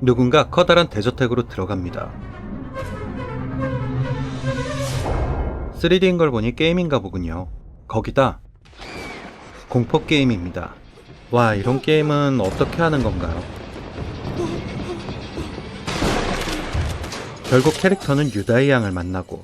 누군가 커다란 대저택으로 들어갑니다. 3D인 걸 보니 게임인가 보군요. 거기다 공포 게임입니다. 와, 이런 게임은 어떻게 하는 건가요? 결국 캐릭터는 유다이 양을 만나고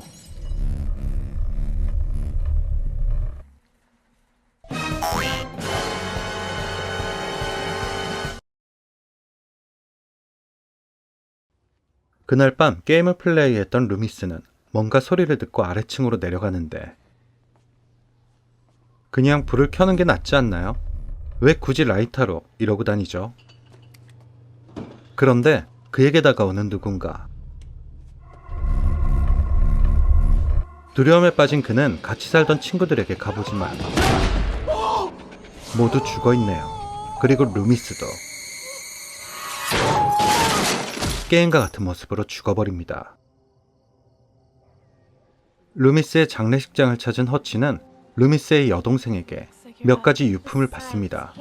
그날 밤 게임을 플레이했던 루미스는 뭔가 소리를 듣고 아래층으로 내려가는데 그냥 불을 켜는 게 낫지 않나요? 왜 굳이 라이터로 이러고 다니죠? 그런데 그에게 다가오는 누군가. 두려움에 빠진 그는 같이 살던 친구들에게 가보지만 모두 죽어있네요. 그리고 루미스도 게임과 같은 모습으로 죽어버립니다. 루미스의 장례식장을 찾은 허치는 루미스의 여동생에게 몇 가지 유품을 받습니다.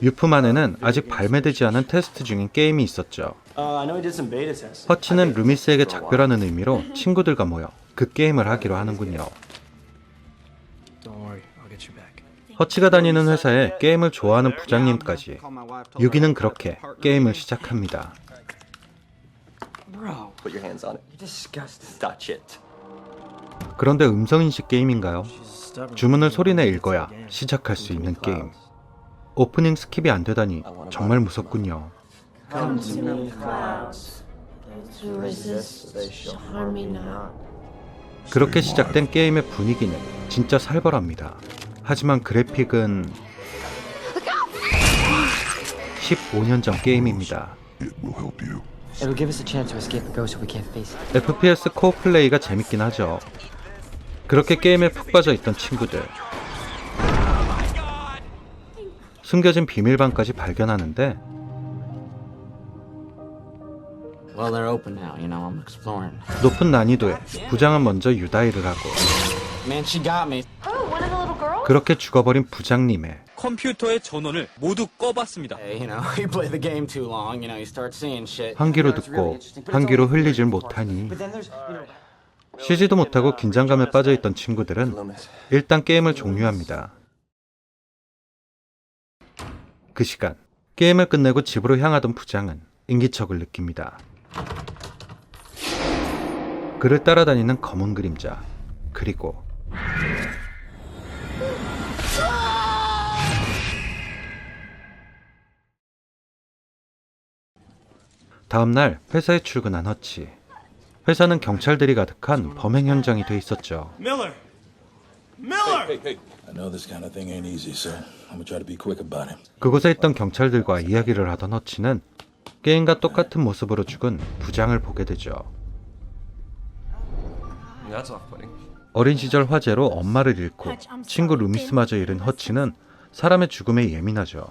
유품 안에는 아직 발매되지 않은 테스트 중인 게임이 있었죠. 허치는 루미스에게 작별하는 의미로 친구들과 모여 그 게임을 하기로 하는군요. 허치가 다니는 회사에 게임을 좋아하는 부장님까지 유기는 그렇게 게임을 시작합니다. 그런데 음성인식 게임인가요? 주문을 소리내 읽어야 시작할 수 있는 게임. 오프닝 스킵이 안 되다니 정말 무섭군요. 그렇게 시작된 게임의 분위기는 진짜 살벌합니다. 하지만 그래픽은 15년 전 게임입니다. FPS 코어 플레이가 재밌긴 하죠. 그렇게 게임에 푹 빠져 있던 친구들, 숨겨진 비밀방까지 발견하는데 높은 난이도에 부장은 먼저 유다이를 하고 그렇게 죽어버린 부장님의 컴퓨터의 전원을 모두 꺼봤습니다. 한 귀로 듣고 한 귀로 흘리질 못하니 쉬지도 못하고 긴장감에 빠져있던 친구들은 일단 게임을 종료합니다. 그 시간 게임을 끝내고 집으로 향하던 부장은 인기척을 느낍니다. 그를 따라다니는 검은 그림자, 그리고 다음날 회사에 출근한 허치. 회사는 경찰들이 가득한 범행 현장이 돼 있었죠. 그곳에 있던 경찰들과 이야기를 하던 허치는 게임과 똑같은 모습으로 죽은 부장을 보게 되죠. 어린 시절 화재로 엄마를 잃고 친구 루미스마저 잃은 허치는 사람의 죽음에 예민하죠.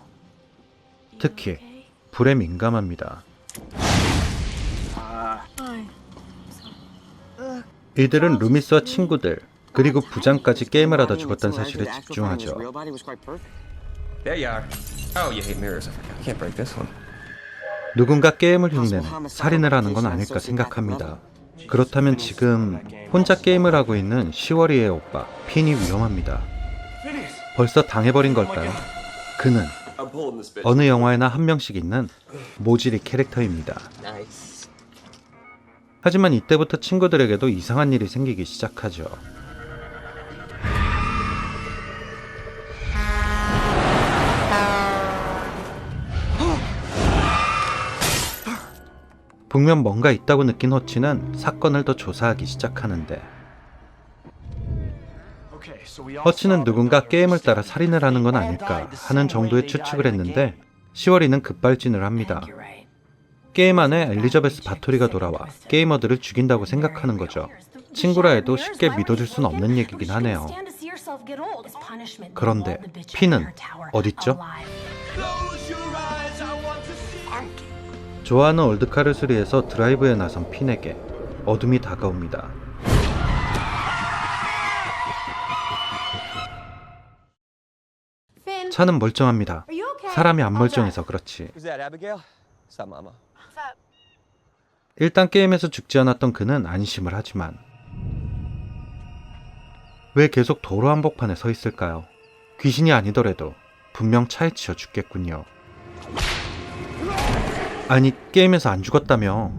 특히 불에 민감합니다. 이들은 루미스와 친구들 그리고 부장까지 게임을 하다 죽었다는 사실에 집중하죠. 누군가 게임을 흉내내 살인을 하는 건 아닐까 생각합니다. 그렇다면 지금 혼자 게임을 하고 있는 시월이의 오빠 핀이 위험합니다. 벌써 당해버린 걸까요? 그는 어느 영화에나 한 명씩 있는 모질이 캐릭터입니다. 하지만 이때부터 친구들에게도 이상한 일이 생기기 시작하죠. 분명 뭔가 있다고 느낀 허치는 사건을 더 조사하기 시작하는데 허치는 누군가 게임을 따라 살인을 하는 건 아닐까 하는 정도의 추측을 했는데 시월이는 급발진을 합니다. 게임 안에 엘리자베스 바토리가 돌아와 게이머들을 죽인다고 생각하는 거죠. 친구라 해도 쉽게 믿어줄 순 없는 얘기긴 하네요. 그런데 핀은 어딨죠? 좋아하는 올드카를 수리해서 드라이브에 나선 핀에게 어둠이 다가옵니다. 차는 멀쩡합니다. 사람이 안 멀쩡해서 그렇지. Who's that, Abigail? What's up, Mama? 일단 게임에서 죽지 않았던 그는 안심을 하지만 왜 계속 도로 한복판에 서 있을까요? 귀신이 아니더라도 분명 차에 치여 죽겠군요. 아니, 게임에서 안 죽었다며.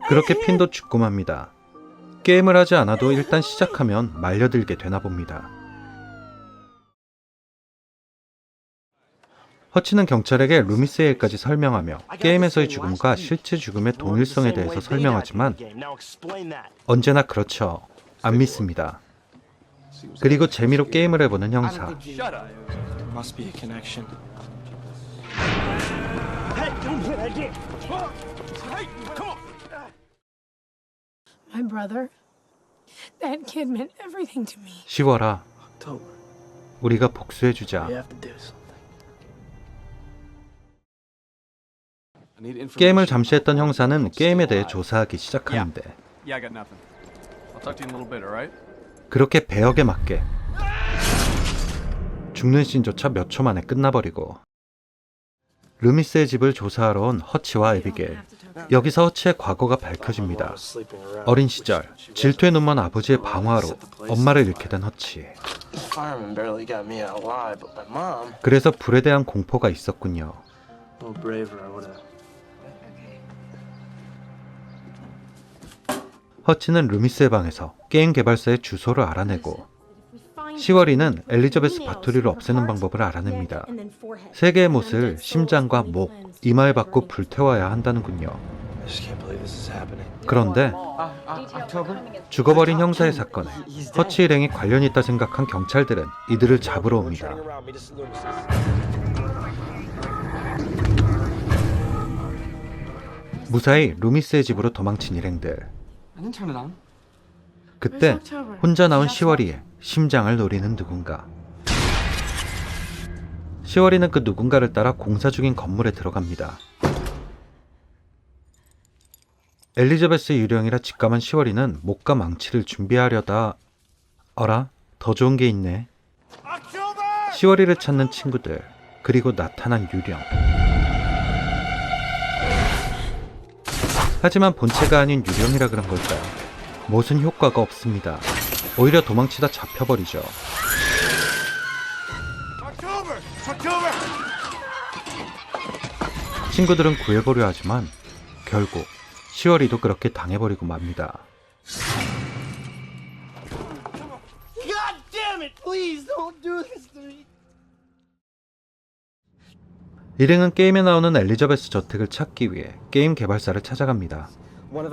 그렇게 핀도 죽고 맙니다. 게임을 하지 않아도 일단 시작하면 말려들게 되나 봅니다. 허치는 경찰에게 루미세일까지 설명하며 게임에서의 죽음과 실제 죽음의 동일성에 대해서 설명하지만 언제나 그렇죠. 안 믿습니다. 그리고 재미로 게임을 해보는 형사. Must be a connection. My brother. That kid meant everything to me. 쉬워라. October. 우리가 복수해주자. We have to do something. 게임을 잠시 했던 형사는 게임에 대해 조사하기 시작하는데 Yeah, I got nothing. I'll talk to you in a little bit, alright? 그렇게 배역에 맞게 죽는 씬조차 몇 초 만에 끝나버리고 루미스의 집을 조사하러 온 허치와 에비게일. 여기서 허치의 과거가 밝혀집니다. 어린 시절 질투에 눈먼 아버지의 방화로 엄마를 잃게 된 허치. Fireman barely got me out alive, but my mom. 그래서 불에 대한 공포가 있었군요. A little braver, I would've. 허치는 루미스의 방에서 게임 개발사의 주소를 알아내고 시월이는 엘리자베스 바토리를 없애는 방법을 알아냅니다. 세 개의 못을 심장과 목, 이마에 박고 불태워야 한다는군요. I just can't believe this is happening. 그런데 죽어버린 형사의 사건에 허치 일행이 관련이 있다 생각한 경찰들은 이들을 잡으러 옵니다. Turning around, meet us at Lumis's. 무사히 루미스의 집으로 도망친 일행들. I didn't turn it on. 그때 혼자 나온 시월이의 심장을 노리는 누군가. 시월이는 그 누군가를 따라 공사 중인 건물에 들어갑니다. 엘리자베스의 유령이라 직감한 시월이는 목과 망치를 준비하려다 어라? 더 좋은 게 있네. 시월이를 찾는 친구들, 그리고 나타난 유령. 하지만 본체가 아닌 유령이라 그런 걸까요? 못은 효과가 없습니다. 오히려 도망치다 잡혀버리죠. 친구들은 구해보려 하지만 결국 시월이도 그렇게 당해버리고 맙니다. God damn it! Please don't do this to me. 일행은 게임에 나오는 엘리자베스 저택을 찾기 위해 게임 개발사를 찾아갑니다.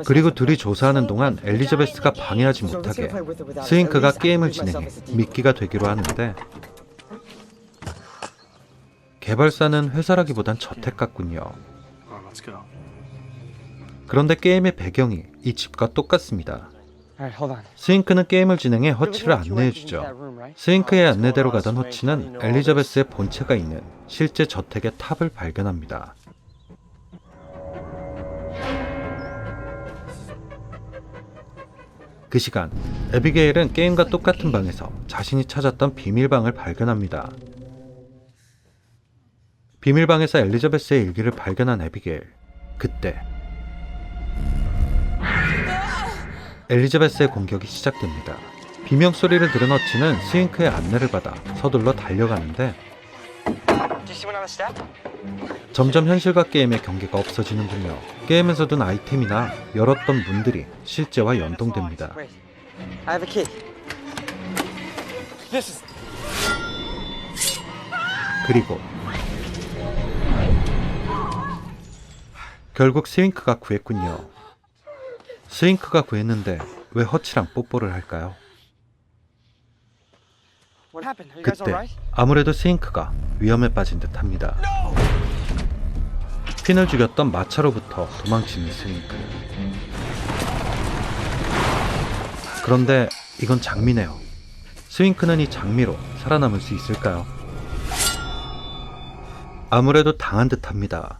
그리고 둘이 조사하는 동안 엘리자베스가 방해하지 못하게 스윙크가 게임을 진행해 미끼가 되기로 하는데 개발사는 회사라기보단 저택 같군요. Oh, let's go. 그런데 게임의 배경이 이 집과 똑같습니다. Alright, hold on. 스윙크는 게임을 진행해 허치를 안내해주죠. 스윙크의 안내대로 가던 허치는 엘리자베스의 본체가 있는 실제 저택의 탑을 발견합니다. 그 시간 에비게일은 게임과 똑같은 방에서 자신이 찾았던 비밀방을 발견합니다. 비밀방에서 엘리자베스의 일기를 발견한 에비게일. 그때 엘리자베스의 공격이 시작됩니다. 비명소리를 들은 허치는 스윙크의 안내를 받아 서둘러 달려가는데 점점 현실과 게임의 경계가 없어지는군요. 게임에서 둔 아이템이나 열었던 문들이 실제와 연동됩니다. Wait, I have a key. This is. 그리고 결국 스윙크가 구했군요. 스윙크가 구했는데 왜 허치랑 뽀뽀를 할까요? What happened? Are you guys 그때 alright? 아무래도 스윙크가 위험에 빠진 듯 합니다. 퀸을 죽였던 마차로부터 도망치는 스윙크. 그런데 이건 장미네요. 스윙크는 이 장미로 살아남을 수 있을까요? 아무래도 당한 듯 합니다.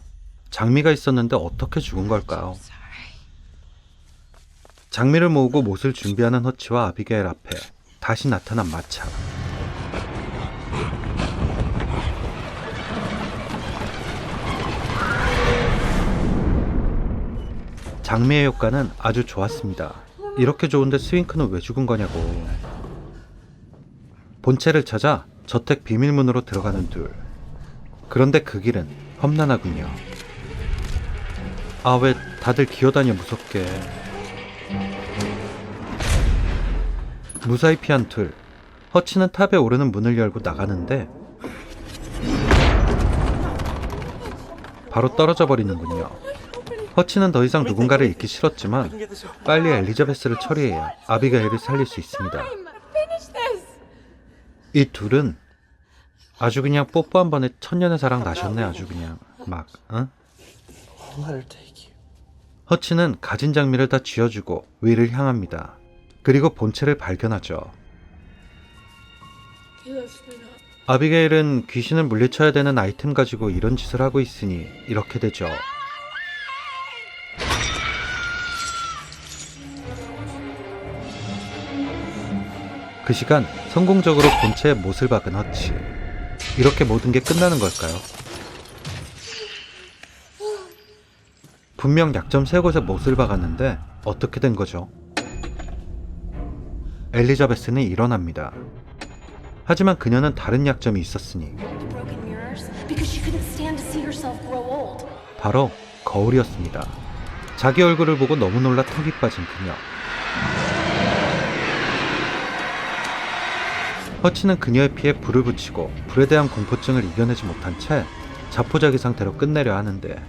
장미가 있었는데 어떻게 죽은 걸까요? 장미를 모으고 못을 준비하는 허치와 아비게일 앞에 다시 나타난 마차. 장미의 효과는 아주 좋았습니다. 이렇게 좋은데 스윙크는 왜 죽은 거냐고. 본체를 찾아 저택 비밀문으로 들어가는 둘. 그런데 그 길은 험난하군요. 아, 왜 다들 기어다녀 무섭게. 무사히 피한 둘. 허치는 탑에 오르는 문을 열고 나가는데 바로 떨어져 버리는군요. 허치는 더 이상 누군가를 잊기 싫었지만 빨리 엘리자베스를 처리해야 아비가일을 살릴 수 있습니다. Finish this. 이 둘은 아주 그냥 뽀뽀 한 번에 천년의 사랑 나셨네. 아주 그냥 막 응? I'll let her take you. 허치는 가진 장미를 다 쥐어주고 위를 향합니다. 그리고 본체를 발견하죠. Okay, let's split up. 아비게일은 귀신을 물리쳐야 되는 아이템 가지고 이런 짓을 하고 있으니 이렇게 되죠. 그 시간 성공적으로 본체에 못을 박은 허치. 이렇게 모든 게 끝나는 걸까요? 분명 약점 세 곳에 못을 박았는데 어떻게 된 거죠? 엘리자베스는 일어납니다. 하지만 그녀는 다른 약점이 있었으니 broken mirrors because she couldn't stand to see herself grow old. 바로 거울이었습니다. 자기 얼굴을 보고 너무 놀라 턱이 빠진 그녀. 허치는 그녀의 피에 불을 붙이고 불에 대한 공포증을 이겨내지 못한 채 자포자기 상태로 끝내려 하는데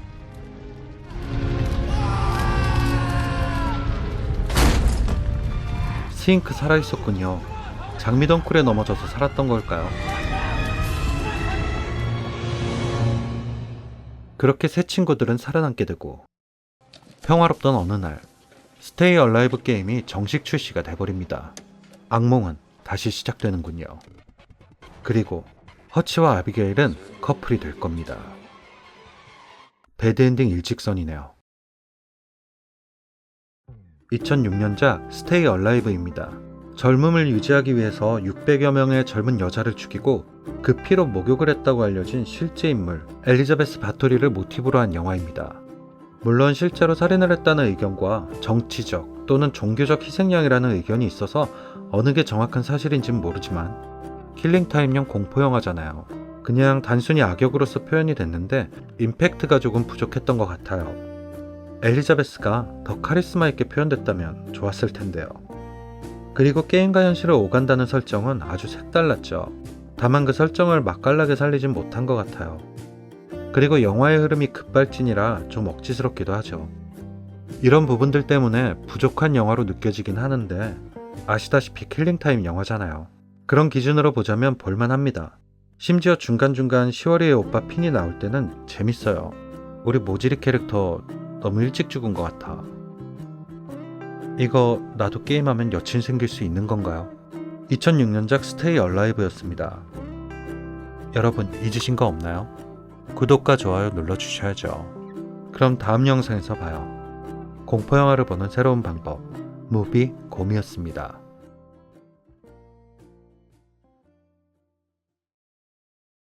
스윙크 살아있었군요. 장미덩굴에 넘어져서 살았던 걸까요? 그렇게 세 친구들은 살아남게 되고 평화롭던 어느 날 스테이 얼라이브 게임이 정식 출시가 돼버립니다. 악몽은 다시 시작되는군요. 그리고 허치와 아비게일은 커플이 될 겁니다. 배드엔딩 일직선이네요. 2006년작 스테이 얼라이브입니다. 젊음을 유지하기 위해서 600여 명의 젊은 여자를 죽이고 그 피로 목욕을 했다고 알려진 실제 인물 엘리자베스 바토리를 모티브로 한 영화입니다. 물론 실제로 살인을 했다는 의견과 정치적 또는 종교적 희생양이라는 의견이 있어서 어느 게 정확한 사실인지는 모르지만 킬링타임용 공포영화잖아요. 그냥 단순히 악역으로서 표현이 됐는데 임팩트가 조금 부족했던 것 같아요. 엘리자베스가 더 카리스마 있게 표현됐다면 좋았을 텐데요. 그리고 게임과 현실을 오간다는 설정은 아주 색달랐죠. 다만 그 설정을 맛깔나게 살리진 못한 것 같아요. 그리고 영화의 흐름이 급발진이라 좀 억지스럽기도 하죠. 이런 부분들 때문에 부족한 영화로 느껴지긴 하는데 아시다시피 킬링타임 영화잖아요. 그런 기준으로 보자면 볼만합니다. 심지어 중간중간 10월이의 오빠 핀이 나올 때는 재밌어요. 우리 모지리 캐릭터 너무 일찍 죽은 것 같아. 이거 나도 게임하면 여친 생길 수 있는 건가요? 2006년작 스테이 얼라이브였습니다. 여러분 잊으신 거 없나요? 구독과 좋아요 눌러주셔야죠. 그럼 다음 영상에서 봐요. 공포영화를 보는 새로운 방법 무비 곰이었습니다.